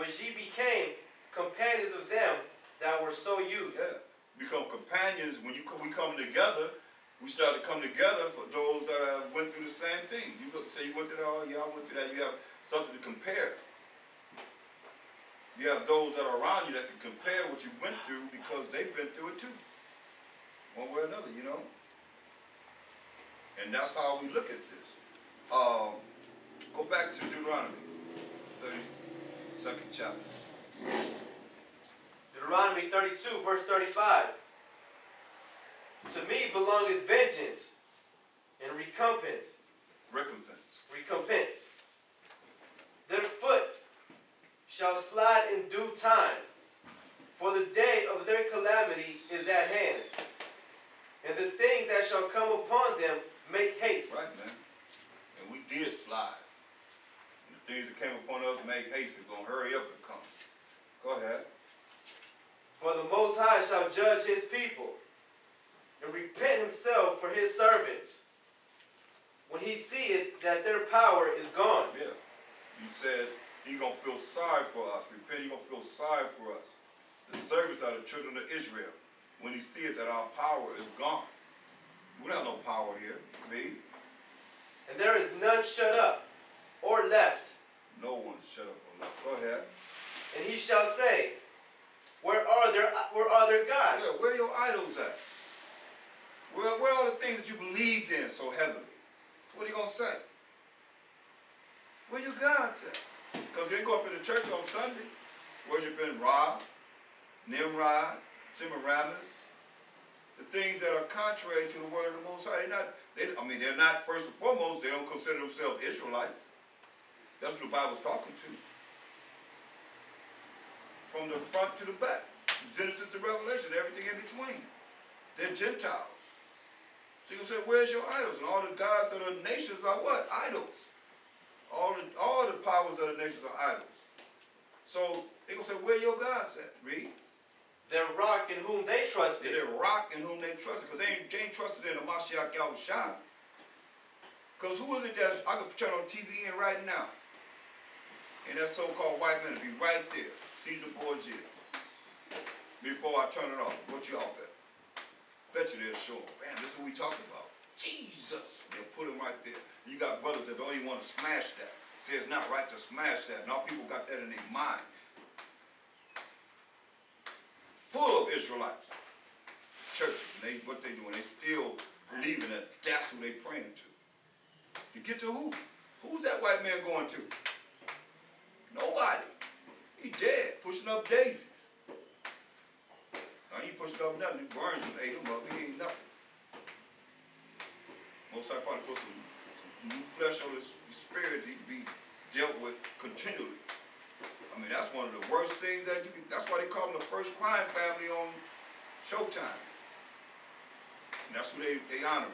which ye became companions of them that were so used. Yeah. Become companions. When we come together, we start to come together for those that went through the same thing. You say you went through that, oh yeah, I went through that. You have something to compare. You have those that are around you that can compare what you went through because they've been through it too. One way or another, you know. And that's how we look at this. Go back to Deuteronomy, 32nd chapter. Deuteronomy 32, verse 35. To me belongeth vengeance and recompense. Recompense. Their foot shall slide in due time, for the day of their calamity is at hand, and the things that shall come upon them make haste. Right, man. And we did slide. And the things that came upon us make haste. It's going to hurry up and come. Go ahead. For the Most High shall judge his people, and repent himself for his servants, when he seeth that their power is gone. Yeah. He said he's going to feel sorry for us. Repent, he's going to feel sorry for us. The servants are the children of Israel. When he seeth that our power is gone. We don't have no power here. Read. And there is none shut up or left. No one's shut up or left. Go ahead. And he shall say, where are their gods? Yeah, where are your idols at? Where are the things that you believed in so heavily? So what are you going to say? Where your gods at? Because they go up in the church on Sunday, worshiping Ra, Nimrod, Semiramis, the things that are contrary to the word of the Most High. They're not, first and foremost, they don't consider themselves Israelites. That's what the Bible's talking to. From the front to the back. Genesis to Revelation, everything in between. They're Gentiles. So you can say, where's your idols? And all the gods of the nations are what? Idols. All the powers of the nations are idols. So they're going to say, where your gods at? Read. Their rock in whom they trusted. Their rock in whom they trusted. Because they ain't trusted in the Mashiach Yahushua. Because who is it that's, I can turn on TV in right now. And that so-called white man will be right there. Caesar Borgia. Before I turn it off. What y'all bet? Bet you they'll show them. Man, this is what we talking about. Jesus. They'll put him right there. You got brothers that don't even want to smash that. Say it's not right to smash that. And all people got that in their mind. Full of Israelites. Churches. And what they doing? They still believing that that's who they praying to. You get to who? Who's that white man going to? Nobody. He dead. Pushing up daisies. Now he pushing up nothing. He burns him, ate him up. He ain't nothing. Most I probably put some new flesh on his spirit. He can be dealt with continually. I mean, that's one of the worst things that you can. That's why they call them the first crime family on Showtime. And that's who they honor.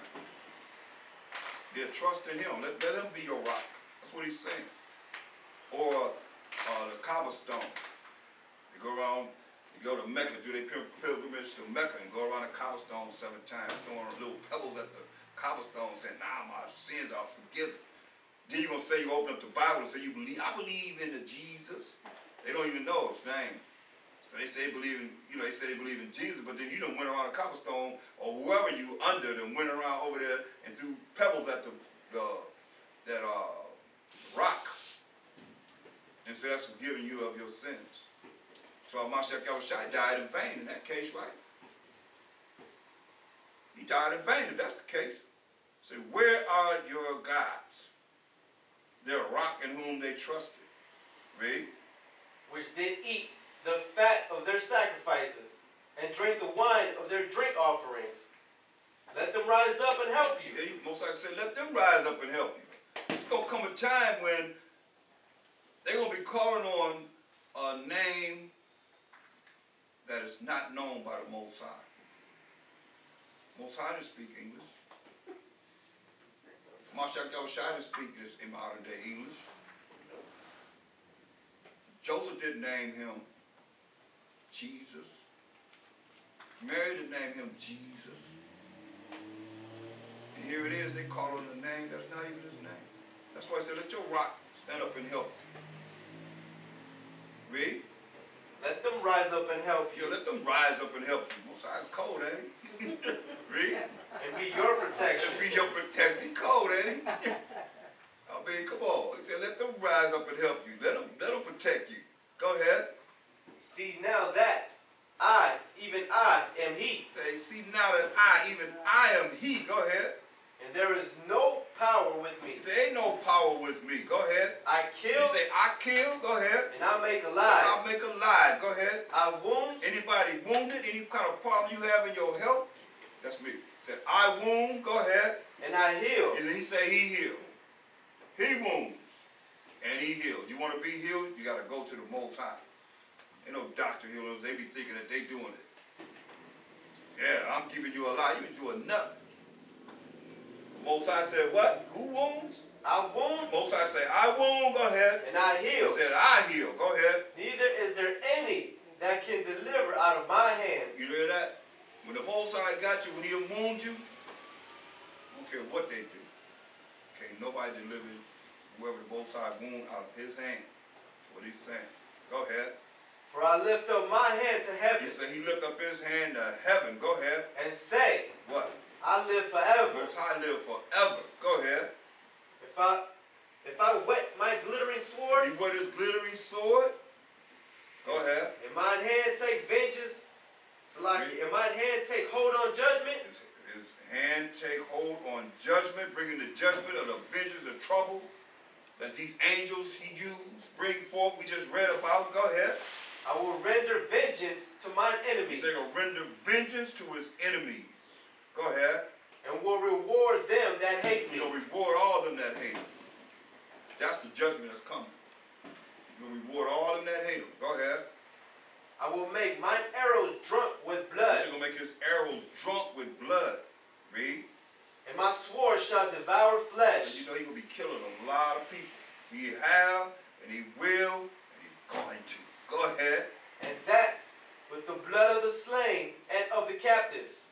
They're trusting him. Let him be your rock. That's what he's saying. Or the cobblestone. They go around. They go to Mecca, do their pilgrimage to Mecca, and go around the cobblestone 7 times, throwing little pebbles at the cobblestone, saying, "Nah, my sins are forgiven." Then you're gonna say you open up the Bible and say you believe. I believe in the Jesus. They don't even know his name. So they say they believe in, they say they believe in Jesus, but then you done went around a cobblestone or whoever you under and went around over there and threw pebbles at that rock. And so that's forgiving you of your sins. So Mashiach Yahushua died in vain in that case, right? He died in vain if that's the case. So where are your gods? Their rock in whom they trusted. Read. Which did eat the fat of their sacrifices, and drink the wine of their drink offerings. Let them rise up and help you. Yeah, most likely say, let them rise up and help you. It's going to come a time when they're going to be calling on a name that is not known by the Most High. Most High didn't speak English. Mashiach Yahushua didn't speak this in modern day English. Joseph didn't name him Jesus. Mary didn't name him Jesus. And here it is, they call on a name that's not even his name. That's why I said, let your rock stand up and help you. Read. Let them rise up and help you. Yeah, let them rise up and help you. Most High is cold, ain't he? Read. And be your protection. And be your protection. He cold, ain't he? I mean, come on. He said, let them rise up and help you. Let them protect you. Go ahead. See now that I, even I, am he. Say, see now that I, even I am he. Go ahead. And there is no power with me. He say, ain't no power with me. Go ahead. I kill. He say, I kill. Go ahead. And I make alive. So I make alive. Go ahead. I wound. Anybody wounded? Any kind of problem you have in your health? That's me. He said, I wound. Go ahead. And I heal. He say he healed. He wounds. And he heals. You want to be healed? You got to go to the Most High. Ain't no doctor healers. They be thinking that they doing it. Yeah, I'm giving you a lot. You ain't doing nothing. Most High said, what? Who wounds? I wound. Most High said, I wound. Go ahead. And I heal. He said, I heal. Go ahead. Neither is there any that can deliver out of my hand. You hear that? When the Most High got you, when he wound you, I don't care what they do. Can't nobody deliver whoever the Most High wound out of his hand. That's what he's saying. Go ahead. For I lift up my hand to heaven. He said he lift up his hand to heaven. Go ahead. And say, what? I live forever. Most High live forever. Go ahead. If I whet my glittering sword. He whet his glittering sword. Go ahead. In mine hand take vengeance. So like in mine hand take hold on judgment. His hand take hold on judgment, bringing the judgment of the vengeance, the trouble that these angels he used bring forth. We just read about. Go ahead. I will render vengeance to mine enemies. He said he'll render vengeance to his enemies. Go ahead. And will reward them that hate me. He'll reward all them that hate him. That's the judgment that's coming. He'll reward all them that hate him. Go ahead. I will make mine arrows drunk with blood. He's going to make his arrows drunk with blood. Read. And my sword shall devour flesh. And you know he's going to be killing a lot of people. He have, and he will, and he's going to. Go ahead. And that with the blood of the slain and of the captives,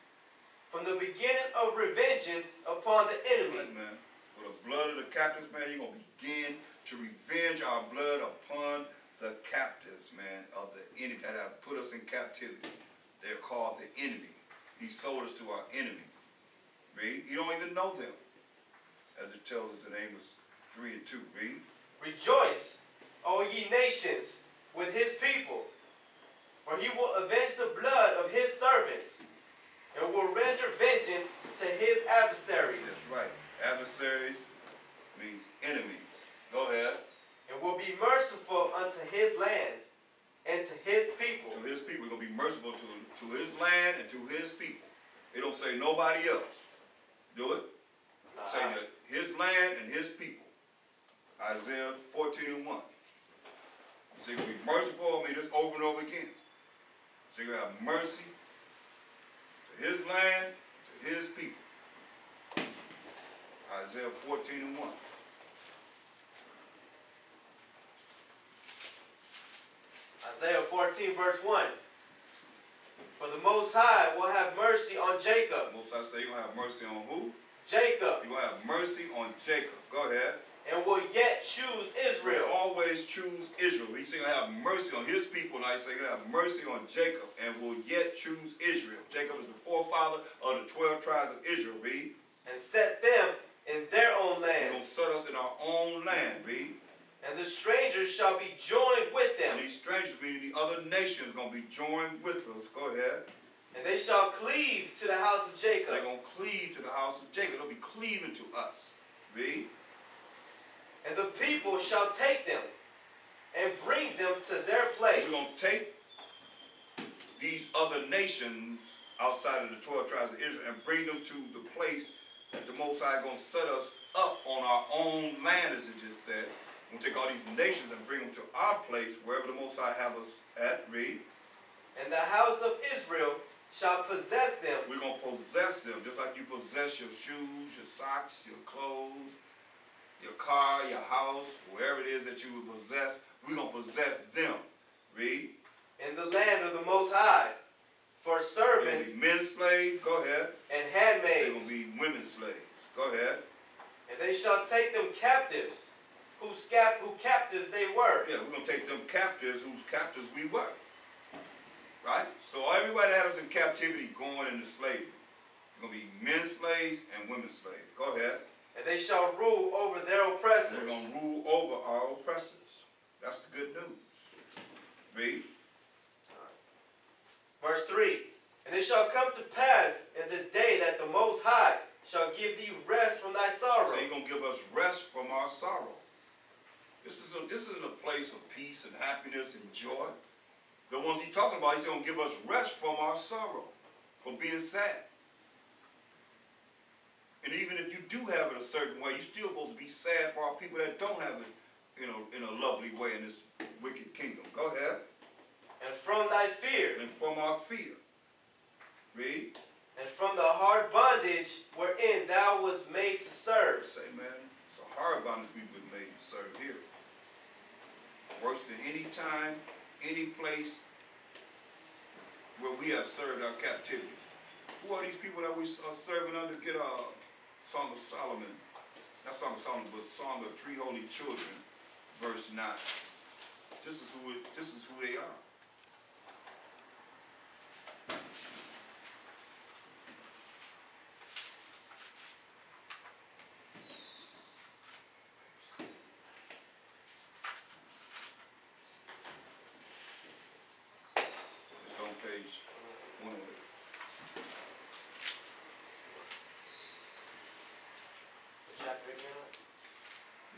from the beginning of revengeance upon the enemy. Right, man. For the blood of the captives, man, you're going to begin to revenge our blood upon the captives, man, of the enemy that have put us in captivity. They're called the enemy. He sold us to our enemies. Read. You don't even know them. As it tells us in Amos 3 and 2. Read. Rejoice, O ye nations, with his people, for he will avenge the blood of his servants, and will render vengeance to his adversaries. That's right. Adversaries means enemies. Go ahead. And will be merciful unto his land and to his people. To his people. We're going to be merciful to his land and to his people. It don't say nobody else. Do it. Say that his land and his people. Isaiah 14 and 1. So you're going to be merciful. I mean, this over and over again. So you're going to have mercy to his land, to his people. Isaiah 14 and 1. Isaiah 14 verse 1. For the Most High will have mercy on Jacob. Most High say you're going to have mercy on who? Jacob. You're going to have mercy on Jacob. Go ahead. And will yet choose Israel. Will always choose Israel. He's saying have mercy on his people. Now he's saying have mercy on Jacob and will yet choose Israel. Jacob is the forefather of the 12 tribes of Israel. Read. And set them in their own land. He's going to set us in our own land. Read. And the strangers shall be joined with them. And these strangers, meaning the other nations, going to be joined with us. Go ahead. And they shall cleave to the house of Jacob. They're going to cleave to the house of Jacob. They'll be cleaving to us. Read. And the people shall take them and bring them to their place. We're going to take these other nations outside of the 12 tribes of Israel and bring them to the place that the Most High is going to set us up on our own land, as it just said. We're going to take all these nations and bring them to our place, wherever the Most High have us at. Read. And the house of Israel shall possess them. We're going to possess them, just like you possess your shoes, your socks, your clothes, your car, your house, wherever it is that you would possess. We're going to possess them. Read. In the land of the Most High, for servants. They're going to be men slaves. Go ahead. And handmaids. They're going to be women slaves. Go ahead. And they shall take them captives who captives they were. Yeah, we're going to take them captives whose captives we were. Right? So everybody that was in captivity going into slavery. It's going to be men slaves and women slaves. Go ahead. And they shall rule over their oppressors. We're going to rule over our oppressors. That's the good news. Read. Verse 3. And it shall come to pass in the day that the Most High shall give thee rest from thy sorrow. So he's going to give us rest from our sorrow. This isn't a place of peace and happiness and joy. The ones he's talking about, he's going to give us rest from our sorrow, from being sad. And even if you do have it a certain way, you're still supposed to be sad for our people that don't have it, you know, in a lovely way in this wicked kingdom. Go ahead. And from thy fear. And from our fear. Read. And from the hard bondage wherein thou wast made to serve. Say, man, it's a hard bondage we've been made to serve here. Worse than any time, any place where we have served our captivity. Who are these people that we are serving under? Get Song of Solomon. Not Song of Solomon, but Song of Three Holy Children, verse 9. This is who they are. It's on page 108.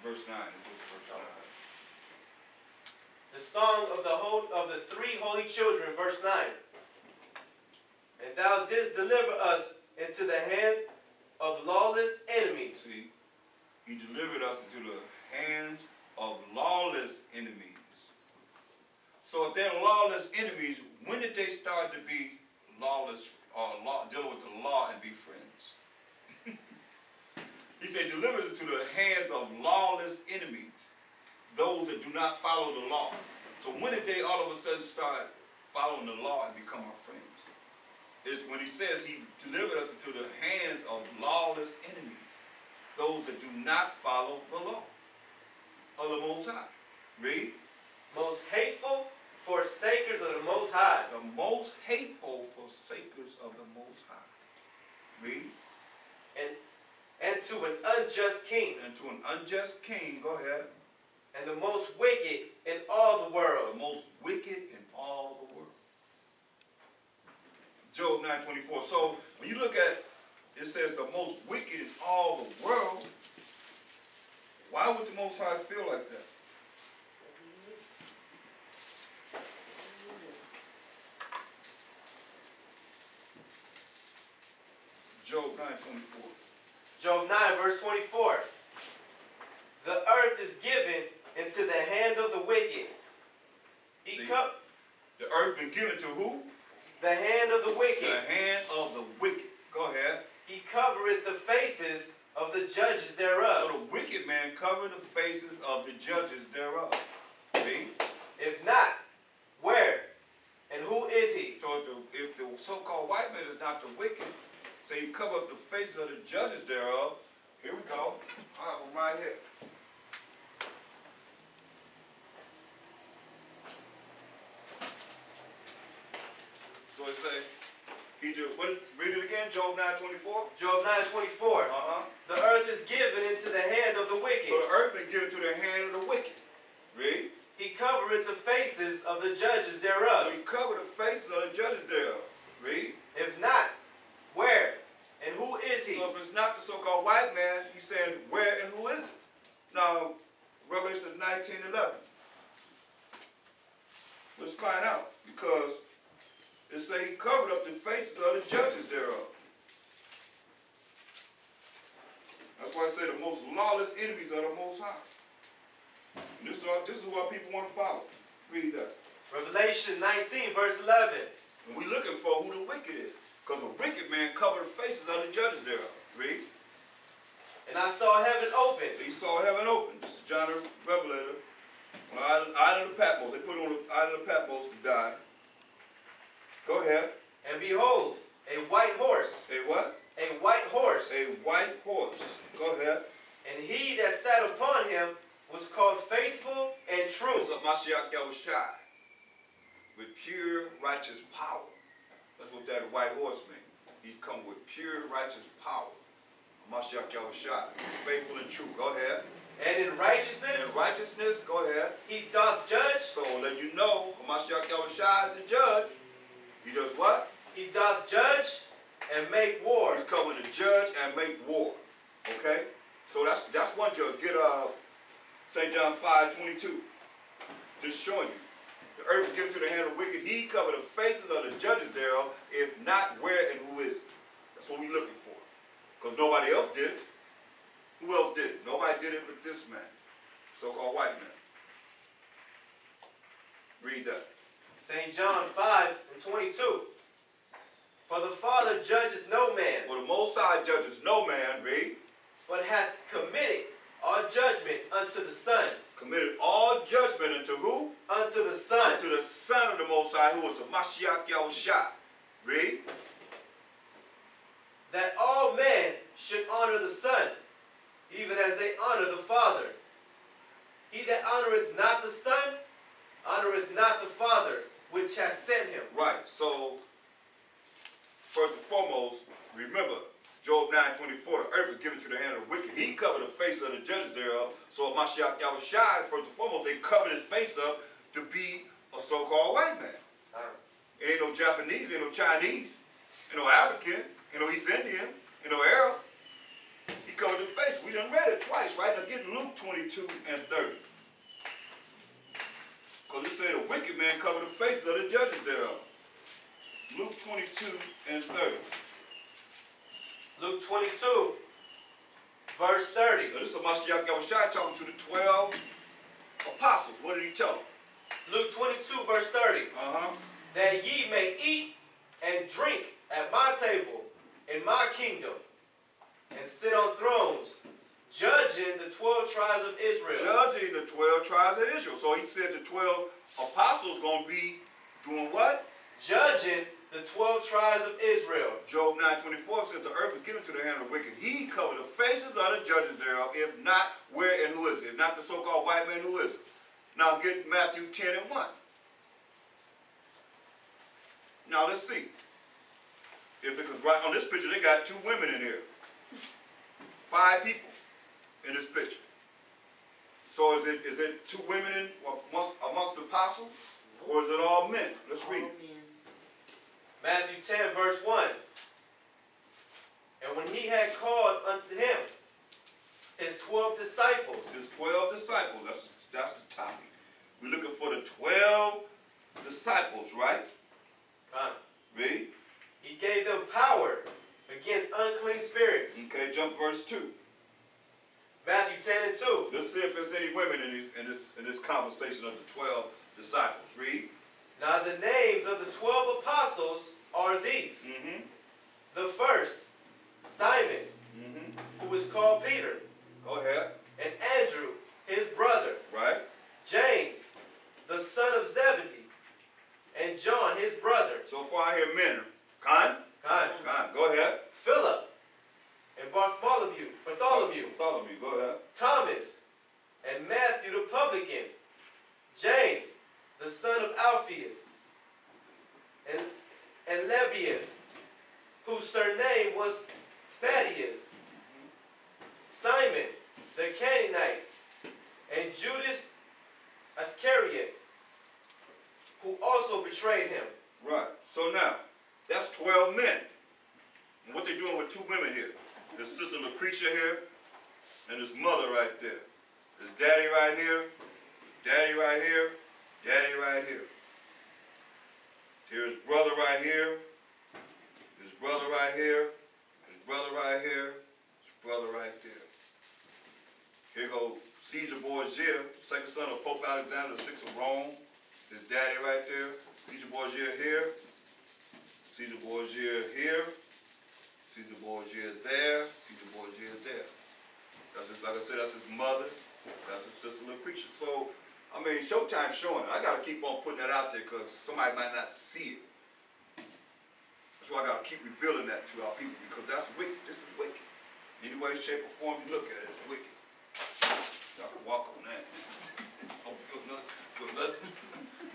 Verse 9. Is this verse 9? The song of the three holy children, verse 9. And thou didst deliver us into the hands of lawless enemies. See, he delivered us into the hands of lawless enemies. So if they're lawless enemies, when did they start to be lawless or dealing with the law and be friends? He said, deliver us into the hands of lawless enemies, those that do not follow the law. So when did they all of a sudden start following the law and become our friends? It's when he says he delivered us into the hands of lawless enemies, those that do not follow the law of the Most High. Read. Most hateful forsakers of the Most High. The most hateful forsakers of the Most High. Read. And to an unjust king. And to an unjust king, go ahead. And the most wicked in all the world. The most wicked in all the world. Job 9:24. So when you look at it, says the most wicked in all the world. Why would the Most High feel like that? Job 9:24. Job 9, verse 24. The earth is given into the hand of the wicked. The earth been given to who? The hand of the wicked. The hand of the wicked. Go ahead. He covereth the faces of the judges thereof. So the wicked man covered the faces of the judges thereof. See? If not, where and who is he? So if the so-called white man is not the wicked, so you cover up the faces of the judges thereof. Here we go. I have them right here. So it say, read it again, Job 9:24. Job 9:24. The earth is given into the hand of the wicked. So the earth been given to the hand of the wicked. Read. He covereth the faces of the judges thereof. So he covered the faces of the judges thereof. Read. If not, where and who is he? So if it's not the so-called white man, he's saying, where and who is it? Now, Revelation 19:11. Let's find out. Because it says he covered up the faces of the judges thereof. That's why I say the most lawless enemies are the Most High. And this is what people want to follow. Read that. Revelation 19, verse 11. And we're looking for who the wicked is. Because the wicked man covered the faces of the judges thereof. Read. And I saw heaven open. So he saw heaven open. This is John the Revelator. On the island of Patmos. They put him on the island of Patmos to die. Go ahead. And behold, a white horse. A what? A white horse. A white horse. Go ahead. And he that sat upon him was called faithful and true. It's a Mashiach Yahushai with pure righteous power. That's what that white horse means. He's come with pure righteous power. Mashiach Yahushai. He's faithful and true. Go ahead. And in righteousness. In righteousness, go ahead. He doth judge. So let you know, Mashiach Yahushai is the judge. He does what? He doth judge and make war. He's coming to judge and make war. Okay? So that's one judge. Get St. John 5:22. Just showing you. The earth is given to the hand of the wicked. He covered the faces of the judges thereof. If not, where and who is it? That's what we're looking for. Because nobody else did it. Who else did it? Nobody did it but this man. So-called white man. Read that. St. John 5:22. For the Father judgeth no man. For the Most High judges no man, read. But hath committed all judgment unto the Son. Committed all judgment unto who? Unto the Son. Unto the Son of the Most High, who is a Mashiach Yahushai. Read. That all men should honor the Son, even as they honor the Father. He that honoreth not the Son, honoreth not the Father, which has sent him. Right. So, first and foremost, remember, Job 9:24, the earth is given to the hand of the wicked. He covered the faces of the judges thereof. So Mashiach Yahushai, first and foremost, they covered his face up to be a so-called white man. It ain't no Japanese, ain't no Chinese, ain't no African, ain't no East Indian, ain't no Arab. He covered his face. We done read it twice, right? Now get Luke 22:30. Because it said the wicked man covered the faces of the judges thereof. Luke 22:30. Luke 22, verse 30. Now this is Mashiach Yahushai talking to the 12 apostles. What did he tell them? Luke 22, verse 30. That ye may eat and drink at my table in my kingdom, and sit on thrones, judging the 12 tribes of Israel. Judging the 12 tribes of Israel. So he said the 12 apostles going to be doing what? Judging the 12 tribes of Israel. Job 9:24 says the earth is given to the hand of the wicked. He covered the faces of the judges thereof. If not, where and who is it? If not the so-called white man, who is it? Now get Matthew 10:1. Now let's see. Because right on this picture, they got 2 women in here. 5 people in this picture. So is it 2 women amongst the apostles? Or is it all men? Let's read it. Matthew 10, verse 1. And when he had called unto him his 12 disciples. His 12 disciples. That's the topic. We're looking for the 12 disciples, right? Read. He gave them power against unclean spirits. Okay, jump verse 2. Matthew 10 and 2. Let's see if there's any women in this conversation of the 12 disciples. Read. Now the names of the 12 apostles are these. The first, Simon, who is called Peter. Go ahead. And Andrew, his brother. Right. James, the son of Zebedee. And John, his brother. So far I hear men. Khan? Go ahead. Philip. And Bartholomew. Go ahead. Thomas. And Matthew the publican. James, the son of Alphaeus. And Lebbaeus, whose surname was Thaddeus. Simon, the Canaanite. And Judas Iscariot, who also betrayed him. Right. So now, that's 12 men. And what they're doing with 2 women here. His sister Lucretia here, and his mother right there. His daddy right here, daddy right here, daddy right here. Here's his brother right here, his brother right here, his brother right here, his brother right there. Here go Caesar Borgia, second son of Pope Alexander VI of Rome. His daddy right there. Caesar Borgia here. Caesar Borgia here. Caesar Borgia there. Caesar Borgia there. That's just, like I said, that's his mother. That's his sister Lucretia. So, I mean, Showtime's showing it. I got to keep on putting that out there because somebody might not see it. That's why I got to keep revealing that to our people because that's wicked. This is wicked. Any way, shape, or form you look at it, it's wicked. Y'all can walk on that. Don't feel nothing.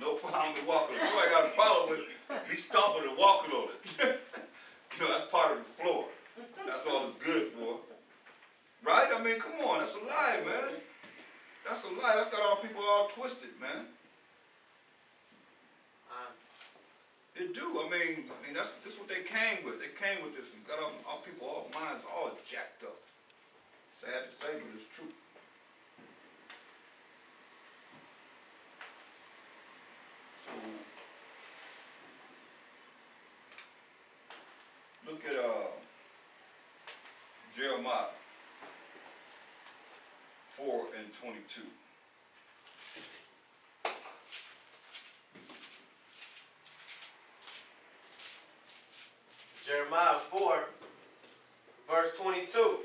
No problem with walking. So I got a problem with me stomping and walking on it. That's part of the floor. That's all it's good for. Right? I mean, come on. That's a lie, man. That's a lie. That's got all people all twisted, man. It do. I mean, that's what they came with. They came with this and got all people, all minds all jacked up. Sad to say, but it's true. So, look at Jeremiah 4:22. Jeremiah 4, verse 22.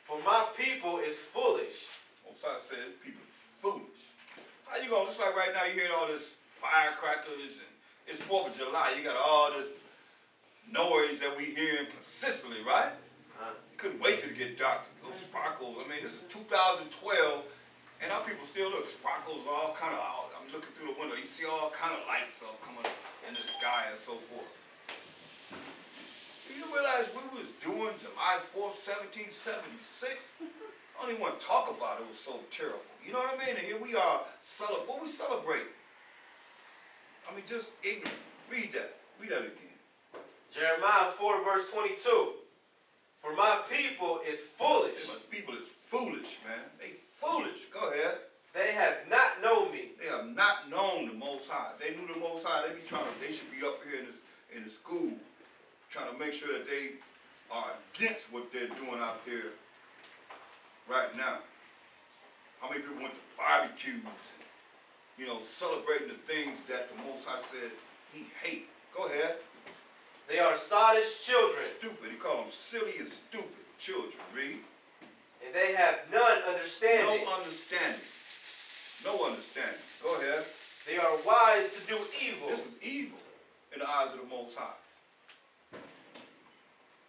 For my people is foolish. Mosiah says people are foolish. How you gonna, just like right now you hear all this firecrackers and it's 4th of July, you got all this noise that we hearing consistently, right? You couldn't wait till it get dark. Those sparkles, I mean, this is 2012, and our people still look, sparkles all kind of out. I'm looking through the window, you see all kind of lights all coming in the sky and so forth. You realize we was doing July 4th, 1776? I don't even want to talk about it. It was so terrible. You know what I mean? And here we are, what we celebrate? I mean, just ignorant. Read that. Read that again. Jeremiah 4, verse 22. For my people is foolish. My people is foolish, man. They foolish. Go ahead. They have not known me. They have not known the Most High. They knew the Most High. They should be up here in the school trying to make sure that they are against what they're doing out there right now. How many people went to barbecues and, celebrating the things that the Most High said he hates? Go ahead. They are sottish children. Stupid. He called them silly and stupid children. Read. And they have none understanding. No understanding. No understanding. Go ahead. They are wise to do evil. This is evil in the eyes of the Most High.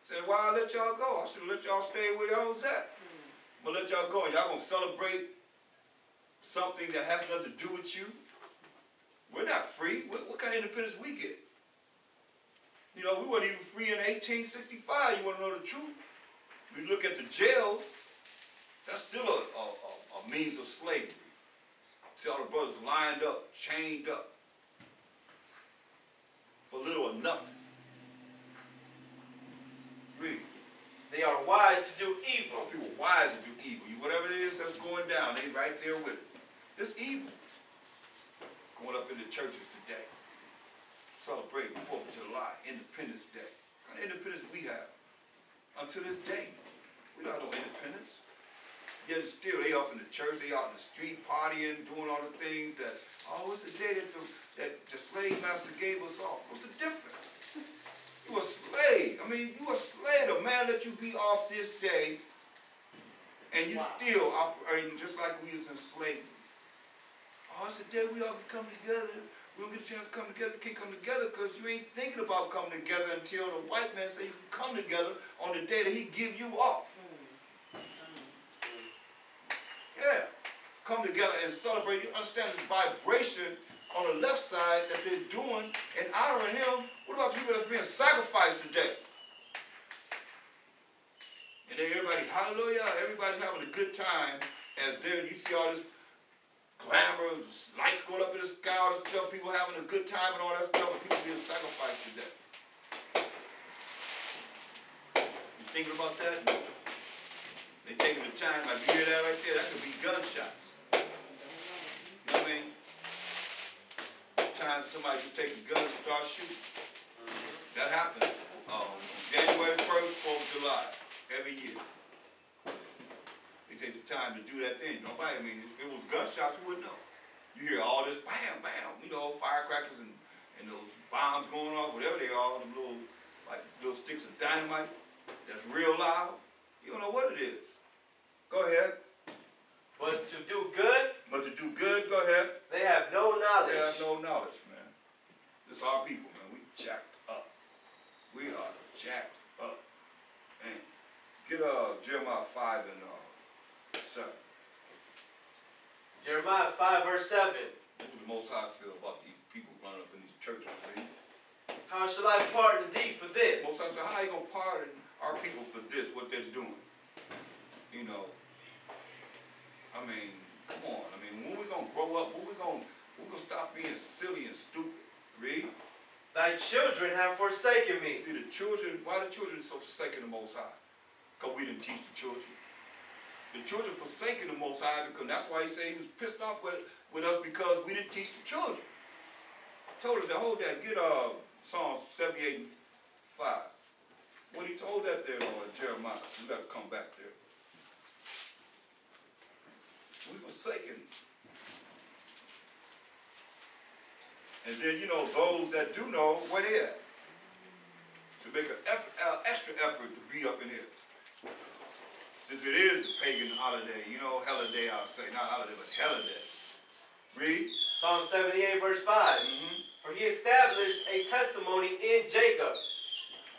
Said, why I let y'all go? I should have let y'all stay where y'all was at. I'm going to let y'all go. And y'all going to celebrate something that has nothing to do with you? We're not free. What kind of independence we get? We weren't even free in 1865. You want to know the truth? We look at the jails, that's still a means of slavery. See all the brothers lined up, chained up, for little or nothing. Read. They are wise to do evil. People wise to do evil. Whatever it is that's going down, they right there with it. It's evil. Going up in the churches today, celebrating 4th of July, Independence Day. What kind of independence do we have? Until this day, we don't have no independence. Yet still, they up in the church, they out in the street partying, doing all the things that, it's the day that the slave master gave us off. What's the difference? You a slave. You a slave. The man let you be off this day, and you still operating just like we was in slavery. It's the day we all can come together. We don't get a chance to come together. We can't come together because you ain't thinking about coming together until the white man say you can come together on the day that he give you off. Yeah. Come together and celebrate. You understand this vibration on the left side that they're doing and honoring him. What about people that's being sacrificed today? And then everybody, hallelujah, everybody's having a good time as you see all this glamour, lights going up in the sky, all this stuff, people having a good time and all that stuff, and people being sacrificed today. You thinking about that? They taking the time, like you hear that right there, that could be gunshots. You know what I mean? Time somebody just take the gun and start shooting. That happens January 1st, 4th of July, every year. They take the time to do that thing. Nobody, if it was gunshots, who would know? You hear all this bam, bam, firecrackers and those bombs going off, whatever they are, them little sticks of dynamite that's real loud. You don't know what it is. Go ahead. But to do good? Go ahead. They have no knowledge. They have no knowledge, man. This is our people, man. We jacked up. We are jacked up. Man. Get Jeremiah 5 and 7. Jeremiah 5 verse 7. What do the Most High feel about these people running up in these churches, man? How shall I pardon thee for this? Most High said, how you gonna pardon our people for this, what they're doing? You know, I mean, come on. I mean, when we gonna grow up? When we gonna stop being silly and stupid? Read. Thy children have forsaken me. See, the children, why the children so forsaken the Most High? Because we didn't teach the children. The children forsaken the Most High, because that's why he said he was pissed off with us, because we didn't teach the children. Told us that, hold that, get Psalms 78 and 5. When he told that there, Lord, Jeremiah, we got to come back there. We forsaken. And then, you know, those that do know, where they at? To make an extra effort to be up in here. Since it is a pagan holiday, you know, holiday, I'll say, not holiday, but holiday. Read. Psalm 78 verse 5. For he established a testimony in Jacob,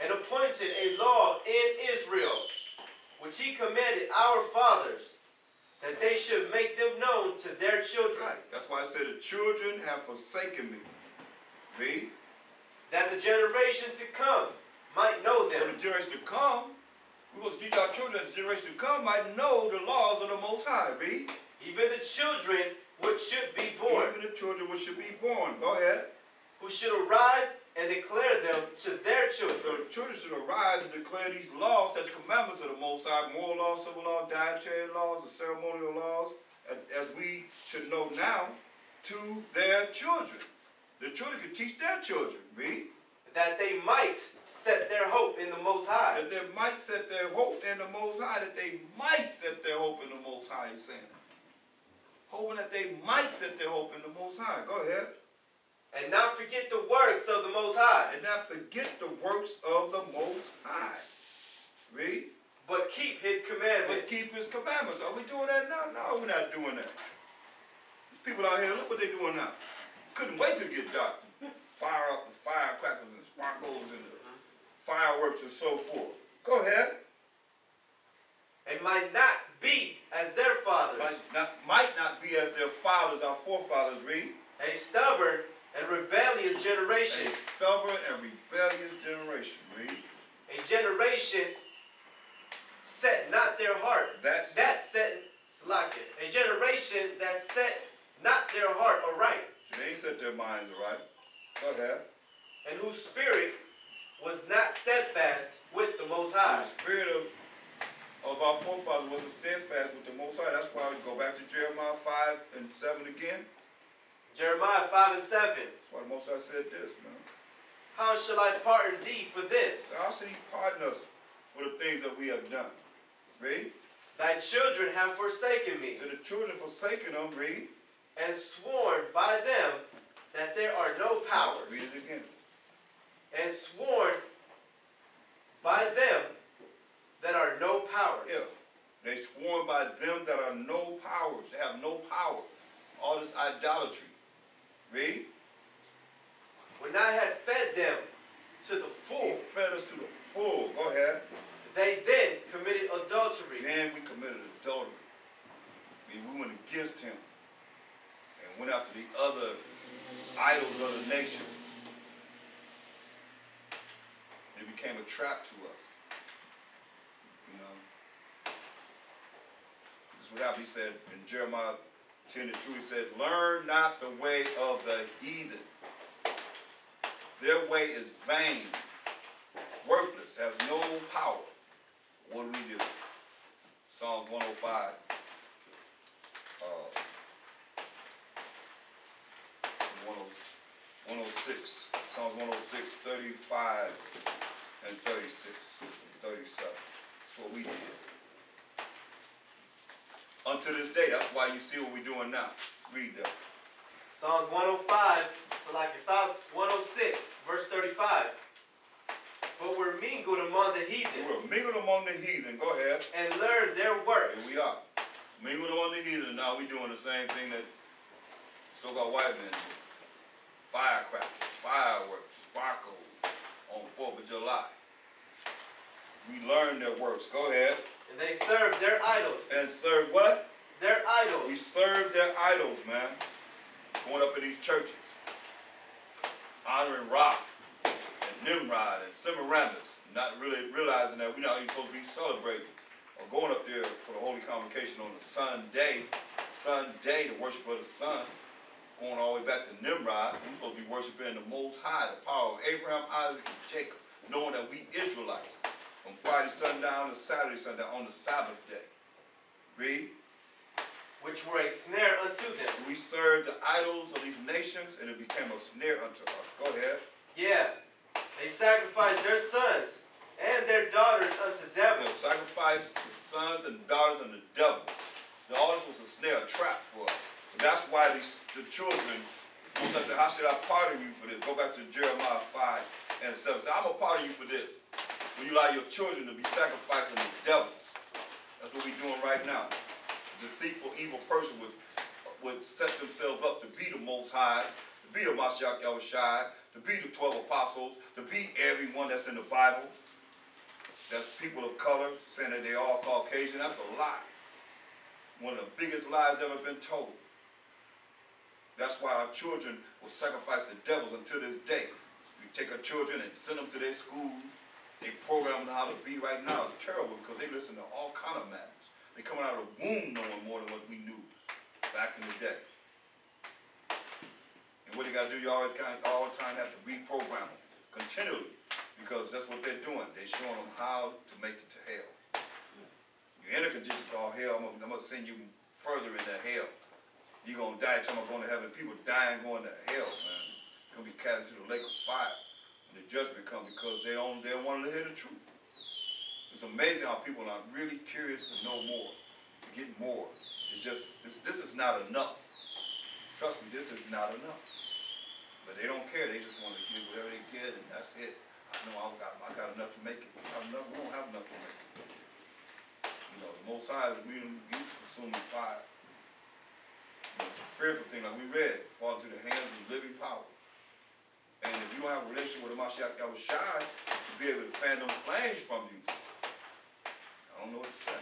and appointed a law in Israel, which he commanded our fathers, that they should make them known to their children. Right. That's why I said the children have forsaken me. Read. That the generation to come might know them. So the generation to come, we must teach our children that the generation to come might know the laws of the Most High. Read. Even the children which should be born. Even the children which should be born. Go ahead. Who should arise and declare them to their children. So the children should arise and declare these laws, such commandments of the Most High, moral laws, civil laws, dietary laws, and ceremonial laws, as we should know now, to their children. The children can teach their children. Read. That they might set their hope in the Most High. That they might set their hope in the Most High. That they might set their hope in the Most High, he's saying. Hoping that they might set their hope in the Most High. Go ahead. And not forget the works of the Most High. And not forget the works of the Most High. Read. But keep his commandments. But keep his commandments. Are we doing that now? No, we're not doing that. These people out here, look what they're doing now. Couldn't wait to get dark. Fire up the firecrackers and sparkles and the fireworks and so forth. Go ahead. And might not be as their fathers. Might not be as their fathers, our forefathers. Read. A stubborn and rebellious generation. A stubborn and rebellious generation. Read. A generation set not their heart. A generation that set not their heart aright. So they ain't set their minds aright. Go ahead. And whose spirit was not steadfast with the Most High. The spirit of our forefathers wasn't steadfast with the Most High. That's why we go back to Jeremiah 5 and 7 again. Jeremiah 5 and 7. That's why the Most High said this, man. How shall I pardon thee for this? So how should he pardon us for the things that we have done? Read. Thy children have forsaken me. So the children forsaken them, read. And sworn by them that there are no powers. Read it again. And sworn by them that are no powers. Yeah. They sworn by them that are no powers. They have no power. All this idolatry. Read. When I had fed them to the full. He fed us to the full. Go ahead. They then committed adultery. Then we committed adultery. I mean, we went against him. And went after the other idols of the nations. And it became a trap to us. You know. This is what happened. He said in Jeremiah 10 and 2, he said, learn not the way of the heathen. Their way is vain, worthless, has no power. What do we do? Psalms 105. 106. Psalms 106, 35 and 36, 37. That's what we did. Unto this day, that's why you see what we're doing now. Read that. Psalms 105, so like Psalms 106, verse 35. But we're mingled among the heathen. We're mingled among the heathen. Go ahead. And learn their works. Here we are. Mingled among the heathen. Now we're doing the same thing that so-called white men do. Firecrackers, fireworks, sparkles on 4th of July. We learn their works. Go ahead. And they serve their idols. And serve what? their idols. We serve their idols, man. Going up in these churches, honoring Ra and Nimrod and Semiramis, not really realizing that we're not even supposed to be celebrating or going up there for the Holy Convocation on the Sunday, the worship of the sun, going all the way back to Nimrod. We're supposed to be worshiping the Most High, the power of Abraham, Isaac, and Jacob, knowing that we Israelites, from Friday sundown to Saturday sundown on the Sabbath day. Read. Which were a snare unto them. We served the idols of these nations, and it became a snare unto us. Go ahead. Yeah. They sacrificed their sons and their daughters unto devils. They sacrificed the sons and daughters unto the devils. All this was a snare, a trap for us. So that's why the children, Moses said, how should I pardon you for this? Go back to Jeremiah 5 and 7. Say, I'm going to pardon you for this. When you allow your children to be sacrificed unto the devils. That's what we're doing right now. Deceitful, evil person would set themselves up to be the Most High, to be the Mashiach Yahushai, to be the 12 apostles, to be everyone that's in the Bible. That's people of color, saying that they're all Caucasian. That's a lie. One of the biggest lies ever been told. That's why our children will sacrifice the devils until this day. We take our children and send them to their schools. They program them how to be right now. It's terrible because they listen to all kind of madness. They coming out of the womb knowing more than what we knew back in the day. And what they got to do, you all the time have to reprogram them continually because that's what they're doing. They're showing them how to make it to hell. You're in a condition called hell. I'm going to send you further into hell. You're going to die until I'm going to heaven. People dying going to hell, man. They're going to be cast into the lake of fire when the judgment comes because they don't want to hear the truth. It's amazing how people are really curious to know more, to get more. It's just, this is not enough. Trust me, this is not enough. But they don't care. They just want to get whatever they get, and that's it. I know I got enough to make it. We don't have enough to make it. You know, the Most High is he's consuming fire. You know, it's a fearful thing, like we read, fall into the hands of the living power. And if you don't have a relationship with the Mashiach Yahushai to be able to fan them flames from you, I don't know what to say.